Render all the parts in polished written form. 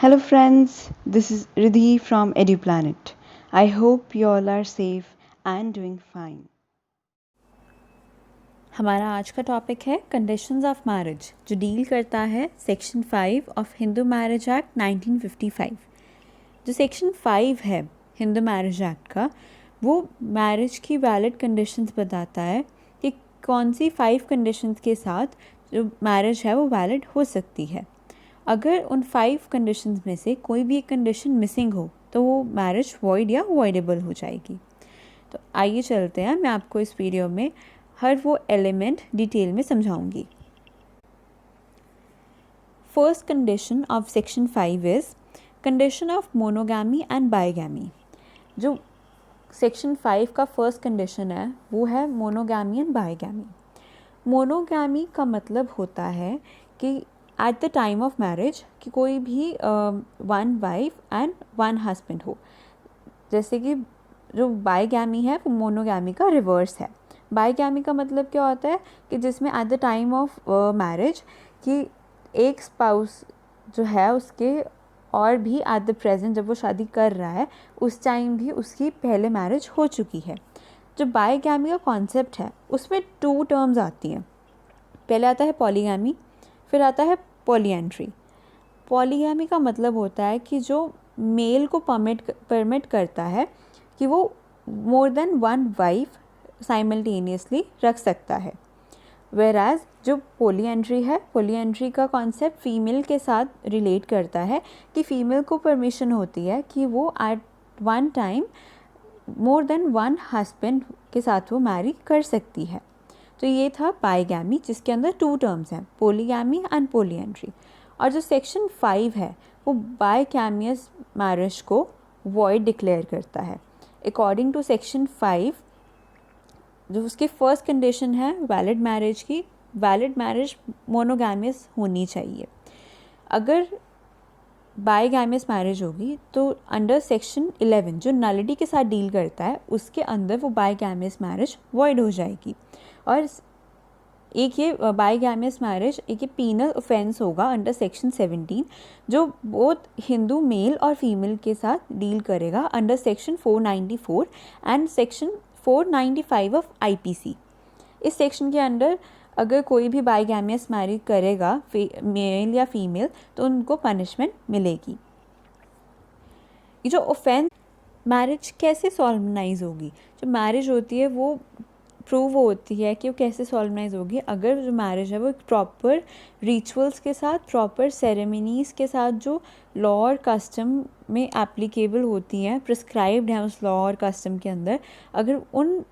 Hello friends, this is Ridhi from EduPlanet. I hope you all are safe and doing fine. हमारा आज का topic है conditions of marriage, जो deal करता है section 5 of Hindu marriage act 1955। जो section 5 है हिंदू मैरिज एक्ट का, वो मैरिज की वैलिड कंडीशंस बताता है कि कौन सी 5 कंडीशंस के साथ जो मैरिज है वो वैलिड हो सकती है। अगर उन 5 कंडीशंस में से कोई भी एक कंडीशन मिसिंग हो तो वो मैरिज वॉइड या वॉइडेबल हो जाएगी। तो आइए चलते हैं, मैं आपको इस वीडियो में हर वो एलिमेंट डिटेल में समझाऊंगी। First condition of section 5 is condition of monogamy and bigamy. जो सेक्शन 5 का फर्स्ट कंडीशन है वो है मोनोगैमी एंड बाइगैमी। मोनोगैमी का मतलब होता है कि at the time of marriage कि कोई भी one wife and one husband हो। जैसे कि जो बाइगैमी है वो मोनोगैमी का रिवर्स है। बाइगैमी का मतलब क्या होता है कि जिसमें at the time of marriage कि एक स्पाउस जो है उसके और भी एट द प्रेजेंट जब वो शादी कर रहा है उस टाइम भी उसकी पहले मैरिज हो चुकी है। जो बाइगैमी का कॉन्सेप्ट है उसमें 2 टर्म्स आती हैं। पहले आता है पॉलीगैमी, फिर आता है पॉलीएंड्री। पॉलीगैमी का मतलब होता है कि जो मेल को परमिट करता है कि वो मोर देन वन वाइफ साइमल्टेनियसली रख सकता है। वेराज जो पॉलीएंड्री है, पॉलीएंड्री का कॉन्सेप्ट फीमेल के साथ रिलेट करता है कि फ़ीमेल को परमिशन होती है कि वो at one time more than one husband के साथ वो मैरी कर सकती है। तो ये था बाइगैमी, जिसके अंदर 2 टर्म्स हैं, पॉलीगैमी एंड पॉलीएंड्री। और जो सेक्शन 5 है वो बाइगैमियस मैरिज को वॉइड डिक्लेयर करता है। अकॉर्डिंग टू सेक्शन 5 जो उसकी फर्स्ट कंडीशन है वैलिड मैरिज की, वैलिड मैरिज मोनोगैमियस होनी चाहिए। अगर बाइगैमियस मैरिज होगी तो अंडर सेक्शन 11 जो नलिटी के साथ डील करता है उसके अंदर वो बाइगैमियस मैरिज वॉइड हो जाएगी। और एक ये बाइगैमियस मैरिज एक ये पीनल ऑफेंस होगा अंडर सेक्शन 17 जो बोथ हिंदू मेल और फीमेल के साथ डील करेगा under section 494 and section 495 of IPC. इस सेक्शन के अंडर अगर कोई भी बाइगैमियस मैरिज करेगा मेल या फीमेल तो उनको पनिशमेंट मिलेगी। ये जो ऑफेंस मैरिज कैसे सॉल्वनाइज होगी, जो मैरिज होती है वो प्रूव होती है कि वो कैसे सॉल्वनाइज होगी अगर जो मैरिज है वो एक प्रॉपर रिचुअल्स के साथ, प्रॉपर सेरेमनीज़ के साथ जो लॉ और कस्टम में एप्लीकेबल होती हैं, प्रिस्क्राइब्ड हैं उस लॉ और कस्टम के अंदर। अगर उन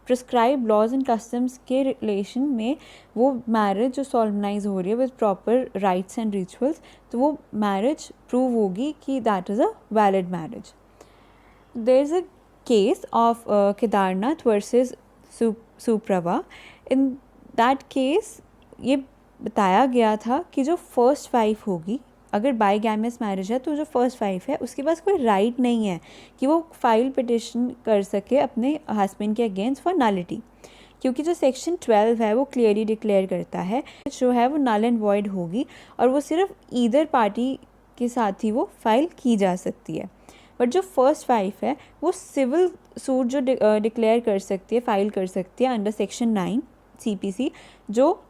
प्रिस्क्राइब लॉज एंड कस्टम्स के रिलेशन में वो मैरिज जो सॉल्वनाइज हो रही है with proper rites and rituals, तो वो मैरिज प्रूव होगी कि that is a valid marriage. There is a case of Kedarnath versus Suprabha. In that case ये बताया गया था कि जो फर्स्ट वाइफ होगी, अगर बाइगैमियस मैरिज है तो जो फर्स्ट वाइफ है उसके पास कोई राइट नहीं है कि वो फाइल पिटिशन कर सके अपने हस्बैंड के अगेंस्ट फॉर नलिटी, क्योंकि जो सेक्शन 12 है वो क्लियरली डिक्लेयर करता है जो है वो नल एंड वॉइड होगी और वो सिर्फ ईदर पार्टी के साथ ही वो फाइल की जा सकती है। बट जो फर्स्ट वाइफ है वो सिविल सूट जो डिक्लेयर कर सकती है, फाइल कर सकती है अंडर सेक्शन 9 सीपीसी, जो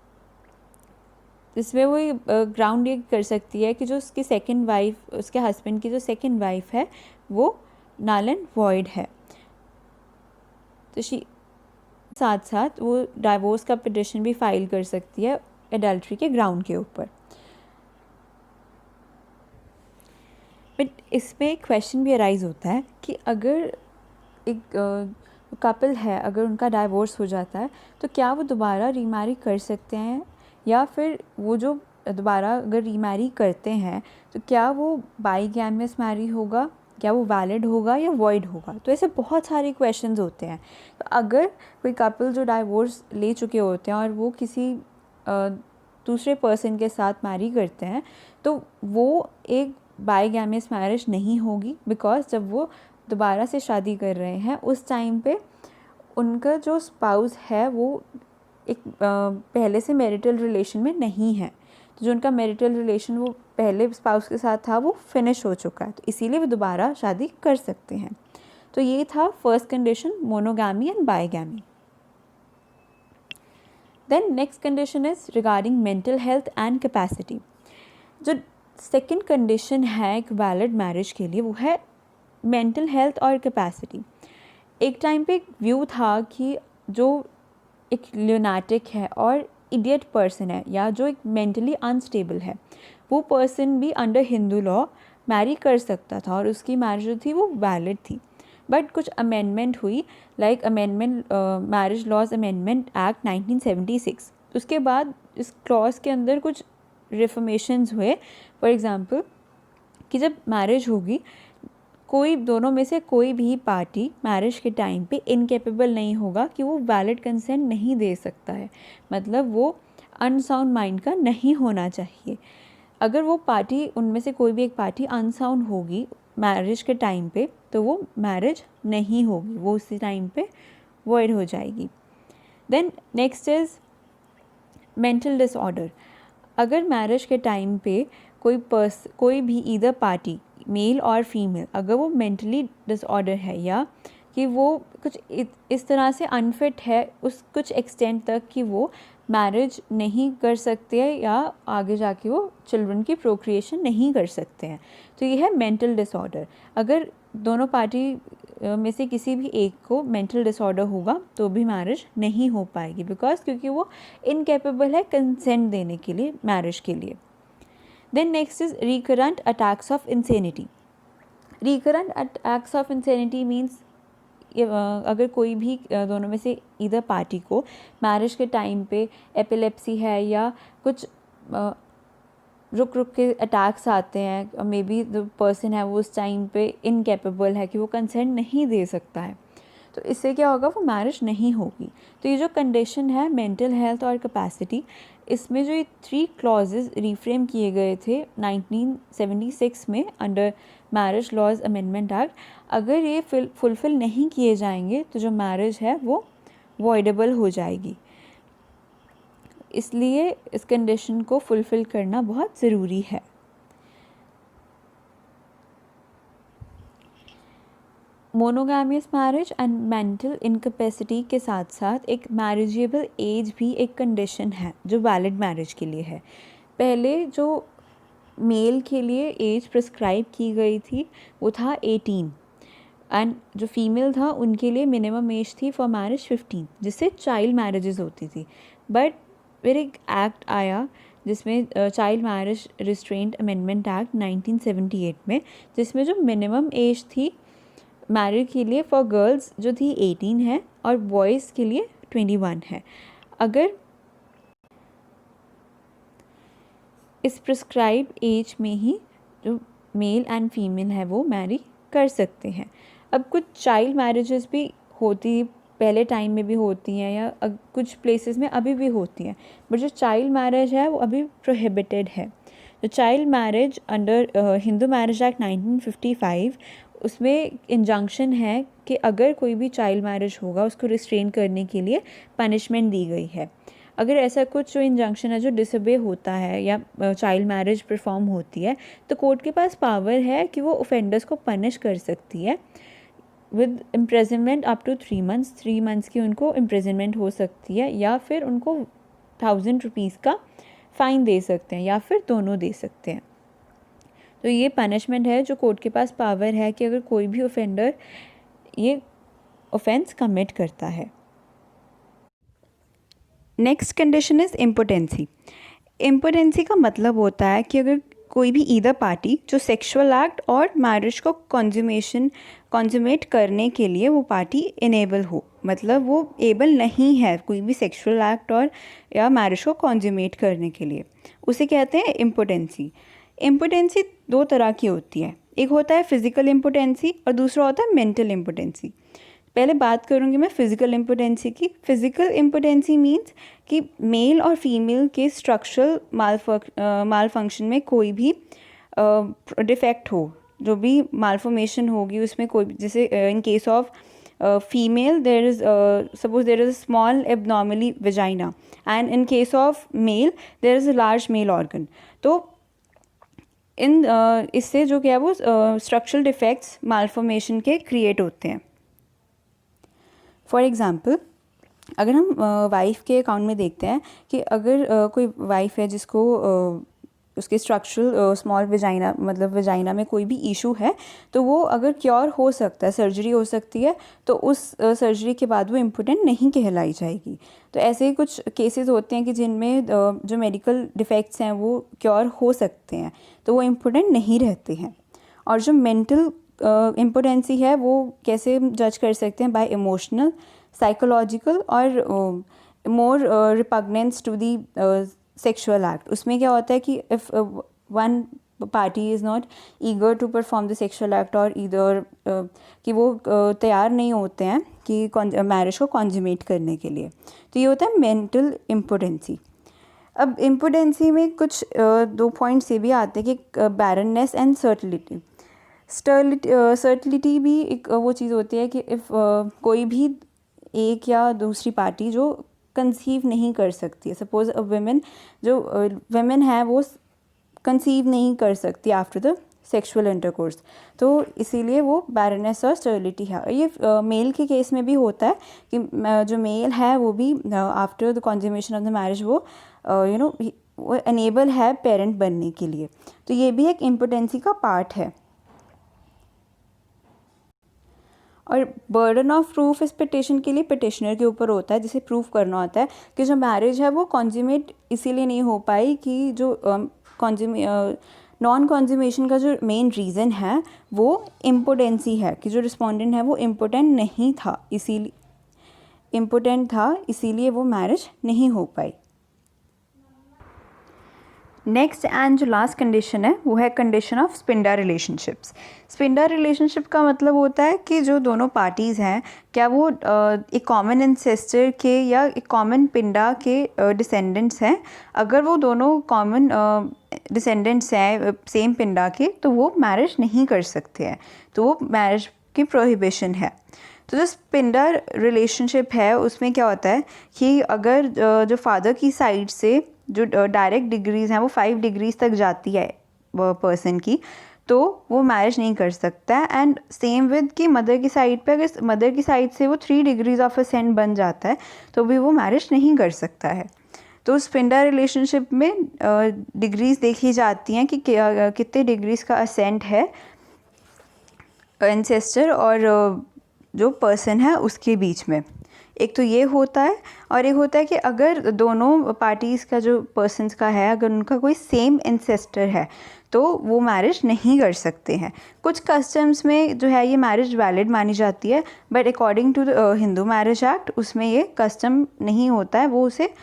इसमें वो ग्राउंड ये कर सकती है कि जो उसकी सेकंड वाइफ, उसके हस्बैंड की जो सेकंड वाइफ है वो नल एंड वॉइड है। तो साथ साथ वो डाइवोर्स का पिटिशन भी फाइल कर सकती है एडल्ट्री के ग्राउंड के ऊपर। बट इसमें एक क्वेश्चन भी अराइज होता है कि अगर एक कपल है, अगर उनका डाइवोर्स हो जाता है तो क्या वो दोबारा रीमैरी कर सकते हैं, या फिर वो जो दोबारा अगर रीमैरी करते हैं तो क्या वो बाइगैमियस मैरी होगा, क्या वो वैलिड होगा या वॉइड होगा। तो ऐसे बहुत सारे क्वेश्चंस होते हैं। तो अगर कोई कपल जो डाइवोर्स ले चुके होते हैं और वो किसी दूसरे पर्सन के साथ मैरी करते हैं तो वो एक बाइगैमियस मैरिज नहीं होगी, बिकॉज जब वो दोबारा से शादी कर रहे हैं उस टाइम पे उनका जो स्पाउस है वो एक पहले से मैरिटल रिलेशन में नहीं है। तो जो उनका मैरिटल रिलेशन वो पहले स्पाउस के साथ था वो फिनिश हो चुका है, तो इसीलिए वो दोबारा शादी कर सकते हैं। तो ये था first condition, monogamy and bigamy. Then next condition is regarding mental health and capacity. जो सेकंड कंडीशन है एक वैलिड मैरिज के लिए वो है मेंटल हेल्थ और कैपेसिटी। एक टाइम पे एक व्यू था कि जो एक ल्यूनाटिक है और इडियट पर्सन है या जो एक मेंटली अनस्टेबल है वो पर्सन भी अंडर हिंदू लॉ मैरी कर सकता था और उसकी मैरिज जो थी वो वैलिड थी। बट कुछ अमेंडमेंट हुई, like amendment marriage laws amendment act 1976। उसके बाद इस क्लॉज के अंदर कुछ रिफॉर्मेशंस हुए। फॉर एग्ज़ाम्पल कि जब मैरिज होगी कोई दोनों में से कोई भी पार्टी मैरिज के टाइम पे इनकेपेबल नहीं होगा कि वो वैलिड कंसेंट नहीं दे सकता है, मतलब वो अनसाउंड माइंड का नहीं होना चाहिए। अगर वो पार्टी उनमें से कोई भी एक पार्टी अनसाउंड होगी मैरिज के टाइम पे तो वो मैरिज नहीं होगी, वो उसी टाइम पे वॉइड हो जाएगी। Then next is mental disorder. अगर मैरिज के टाइम पे कोई भी ईदर पार्टी मेल और फीमेल अगर वो मेंटली डिसऑर्डर है या कि वो कुछ इस तरह से अनफिट है उस कुछ एक्सटेंट तक कि वो मैरिज नहीं कर सकते हैं या आगे जाके वो चिल्ड्रन की प्रोक्रिएशन नहीं कर सकते हैं, तो ये है मेंटल डिसऑर्डर। अगर दोनों पार्टी में से किसी भी एक को मेंटल डिसऑर्डर होगा तो भी मैरिज नहीं हो पाएगी, बिकॉज क्योंकि वो इनकेपेबल है कंसेंट देने के लिए मैरिज के लिए। Then next is recurrent attacks of insanity. Recurrent attacks of insanity means अगर कोई भी दोनों में से इधर पार्टी को मैरिज के टाइम पे एपिलेप्सी है या कुछ रुक के अटैक्स आते हैं और मे बी जो पर्सन है वो उस टाइम पे इनकेपेबल है कि वो कंसेंट नहीं दे सकता है, तो इससे क्या होगा वो मैरिज नहीं होगी। तो ये जो कंडीशन है मेंटल हेल्थ और कैपेसिटी, इसमें जो ये 3 क्लॉजेज रिफ्रेम किए गए थे 1976 में under marriage laws amendment act, अगर ये फुलफ़िल नहीं किए जाएंगे तो जो मैरिज है वो वॉइडेबल हो जाएगी। इसलिए इस कंडीशन को फुलफ़िल करना बहुत ज़रूरी है। मोनोगामियस मैरिज एंड मेंटल इनकैपेसिटी के साथ साथ एक मैरिजेबल एज भी एक कंडीशन है जो वैलिड मैरिज के लिए है। पहले जो मेल के लिए एज प्रिस्क्राइब की गई थी वो था 18 एंड जो फीमेल था उनके लिए मिनिमम एज थी फॉर मैरिज 15, जिससे चाइल्ड मैरिजेस होती थी। बट फिर एक एक्ट आया जिसमें child marriage restraint amendment act 1978 में, जिसमें जो मिनिमम एज थी मैरिज के लिए फॉर गर्ल्स जो थी 18 है और बॉयज़ के लिए 21 है। अगर इस प्रिस्क्राइब एज में ही जो मेल एंड फीमेल है वो मैरी कर सकते हैं। अब कुछ चाइल्ड मैरिजेस भी होती पहले टाइम में भी होती हैं या कुछ प्लेसेस में अभी भी होती हैं, बट जो चाइल्ड मैरिज है वो अभी प्रोहिबिटेड है। तो child marriage under Hindu marriage act 1955 उसमें इंजंक्शन है कि अगर कोई भी चाइल्ड मैरिज होगा उसको रिस्ट्रेन करने के लिए पनिशमेंट दी गई है। अगर ऐसा कुछ जो इंजंक्शन है जो डिसोबे होता है या चाइल्ड मैरिज परफॉर्म होती है तो कोर्ट के पास पावर है कि वो ऑफेंडर्स को पनिश कर सकती है with imprisonment up to 3 months. 3 months की उनको इम्प्रिजनमेंट हो सकती है या फिर उनको 1000 रुपीज़ का फ़ाइन दे सकते हैं या फिर दोनों दे सकते हैं। तो ये पनिशमेंट है जो कोर्ट के पास पावर है कि अगर कोई भी ऑफेंडर ये ऑफेंस कमिट करता है। Next condition is impotency. Impotency का मतलब होता है कि अगर कोई भी ईदर पार्टी जो सेक्सुअल एक्ट और मैरिज को कॉन्जुमेट करने के लिए वो पार्टी इनेबल हो, मतलब वो एबल नहीं है कोई भी सेक्सुअल एक्ट और या मैरिज को कॉन्जुमेट करने के लिए, उसे कहते हैं इम्पोटेंसी। इम्पोटेंसी 2 तरह की होती है, एक होता है फिज़िकल इम्पोटेंसी और दूसरा होता है मेंटल इम्पोटेंसी। पहले बात करूँगी मैं फ़िज़िकल इम्पोटेंसी की। फ़िज़िकल इम्पोटेंसी मीन्स कि मेल और फीमेल के स्ट्रक्चरल माल फंक्शन में कोई भी डिफेक्ट हो, जो भी मालफॉर्मेशन होगी उसमें कोई, जैसे in case of female, there is suppose there is a small abnormally vagina, and in case of male there is a large male organ. तो इन इससे जो क्या है वो स्ट्रक्चरल डिफेक्ट्स मालफॉर्मेशन के क्रिएट होते हैं. फॉर एग्ज़ाम्पल, अगर हम वाइफ के अकाउंट में देखते हैं कि अगर कोई वाइफ है जिसको उसके स्ट्रक्चरल स्मॉल वजाइना मतलब वजाइना में कोई भी इशू है, तो वो अगर क्योर हो सकता है, सर्जरी हो सकती है, तो उस सर्जरी के बाद वो इम्पोर्टेंट नहीं कहलाई जाएगी. तो ऐसे ही कुछ केसेस होते हैं कि जिनमें जो मेडिकल डिफेक्ट्स हैं वो क्योर हो सकते हैं, तो वो इम्पोर्टेंट नहीं रहते हैं. और जो मेंटल इम्पोर्टेंसी है वो कैसे जज कर सकते हैं? बाय इमोशनल, साइकोलॉजिकल और more repugnance to the sexual act. उसमें क्या होता है कि if one party is not eager to perform the sexual act और ईदर कि वो तैयार नहीं होते हैं कि मैरिज को कॉन्जुमेट करने के लिए, तो ये होता है मेंटल इम्पोर्टेंसी. अब इम्पोर्टेंसी में कुछ 2 पॉइंट्स ये भी आते हैं कि बैरननेस एंड सर्टिलिटी. सर्टिलिटी भी एक वो चीज़ होती है कि इफ़ कोई भी एक या दूसरी पार्टी जो कंसीव नहीं कर सकती है, सपोज वेमेन जो वेमेन है वो कंसीव नहीं कर सकती आफ्टर द सेक्सुअल इंटरकोर्स, तो इसीलिए वो बैरनेस और स्टर्लिटी है. ये मेल के केस में भी होता है कि जो मेल है वो भी after the consummation of the marriage वो वो अनेबल है पेरेंट बनने के लिए. तो ये भी एक इम्पोर्टेंसी का पार्ट है. और बर्डन ऑफ प्रूफ इस पिटिशन के लिए पिटिशनर के ऊपर होता है, जिसे प्रूफ करना होता है कि जो मैरिज है वो कॉन्ज्यूमेट इसीलिए नहीं हो पाई कि जो नॉन कॉन्ज्यूमेशन का जो मेन रीज़न है वो इम्पोर्टेंसी है, कि जो रिस्पोंडेंट है वो इम्पोर्टेंट नहीं था, इसीलिए वो मैरिज नहीं हो पाई. नेक्स्ट एंड जो लास्ट कंडीशन है वो है कंडीशन ऑफ स्पिंडा रिलेशनशिप्स. स्पिंडा रिलेशनशिप का मतलब होता है कि जो दोनों पार्टीज़ हैं क्या वो एक कॉमन एंसेस्टर के या एक कॉमन पिंडा के डिसेंडेंट्स हैं. अगर वो दोनों कॉमन डिसेंडेंट्स हैं सेम पिंडा के, तो वो मैरिज नहीं कर सकते हैं, तो वो मैरिज की प्रोहिबिशन है. तो जो स्पिंडा रिलेशनशिप है उसमें क्या होता है कि अगर जो फादर की साइड से जो डायरेक्ट डिग्रीज़ हैं वो 5 डिग्रीज़ तक जाती है पर्सन की, तो वो मैरिज नहीं कर सकता है. एंड सेम विद कि मदर की साइड पे अगर मदर की साइड से वो 3 डिग्रीज़ ऑफ असेंट बन जाता है, तो भी वो मैरिज नहीं कर सकता है. तो स्पिंडा रिलेशनशिप में डिग्रीज़ देखी जाती हैं कि कितने डिग्रीज़ का असेंट है एंसेस्टर और जो पर्सन है उसके बीच में. एक तो ये होता है, और एक होता है कि अगर दोनों पार्टीज़ का जो पर्सन्स का है अगर उनका कोई सेम एंसेस्टर है तो वो मैरिज नहीं कर सकते हैं. कुछ कस्टम्स में जो है ये मैरिज वैलिड मानी जाती है, but according to the Hindu marriage act उसमें ये कस्टम नहीं होता है, वो उसे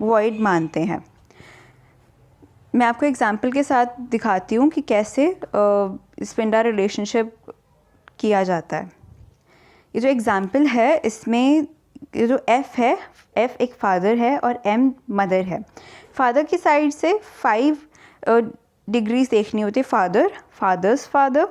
वॉइड मानते हैं. मैं आपको एग्जांपल के साथ दिखाती हूँ कि कैसे स्पिंडा रिलेशनशिप किया जाता है. ये जो एग्ज़ाम्पल है इसमें ये जो F है, F एक फादर है और M मदर है. फादर की साइड से 5 डिग्रीज देखनी होती है. Father, fathers father,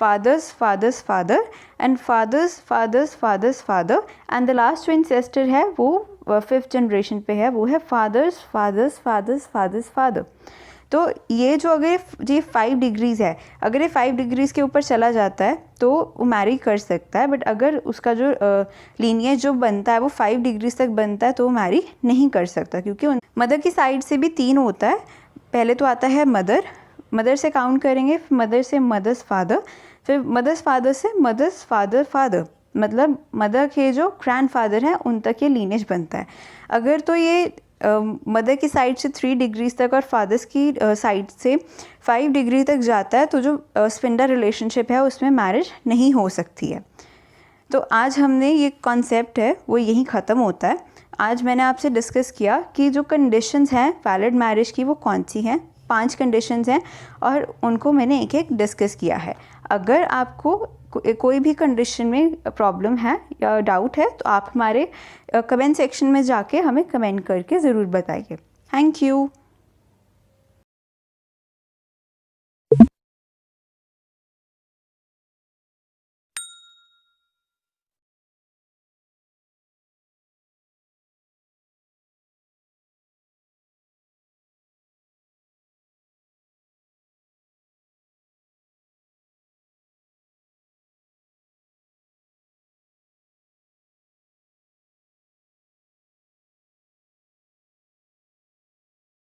fathers fathers father and fathers fathers fathers father, and the last जो इंसेस्टर है वो 5th जनरेशन पे है, वो है fathers fathers fathers fathers father. तो ये जो अगर ये 5 डिग्रीज़ है, अगर ये 5 डिग्रीज़ के ऊपर चला जाता है तो वो मैरी कर सकता है, बट अगर उसका जो लीनिएज जो बनता है वो 5 डिग्रीज़ तक बनता है तो वो मैरी नहीं कर सकता, क्योंकि मदर की साइड से भी 3 होता है. पहले तो आता है मदर से काउंट करेंगे, मदर से मदर्स फादर, फिर मदर्स फादर से मदर्स फादर फादर, मतलब मदर के जो ग्रैंड फादर हैं उन तक ये लीनेज बनता है. अगर तो ये मदर की साइड से 3 डिग्रीज़ तक और फादर्स की साइड से 5 डिग्री तक जाता है, तो जो स्पिंडा रिलेशनशिप है उसमें मैरिज नहीं हो सकती है. तो आज हमने ये कॉन्सेप्ट है वो यहीं ख़त्म होता है. आज मैंने आपसे डिस्कस किया कि जो कंडीशंस हैं वैलिड मैरिज की वो कौन सी हैं. 5 कंडीशंस हैं और उनको मैंने एक एक डिस्कस किया है. अगर आपको कोई भी कंडीशन में प्रॉब्लम है या डाउट है तो आप हमारे कमेंट सेक्शन में जाके हमें कमेंट करके ज़रूर बताइए. Thank you.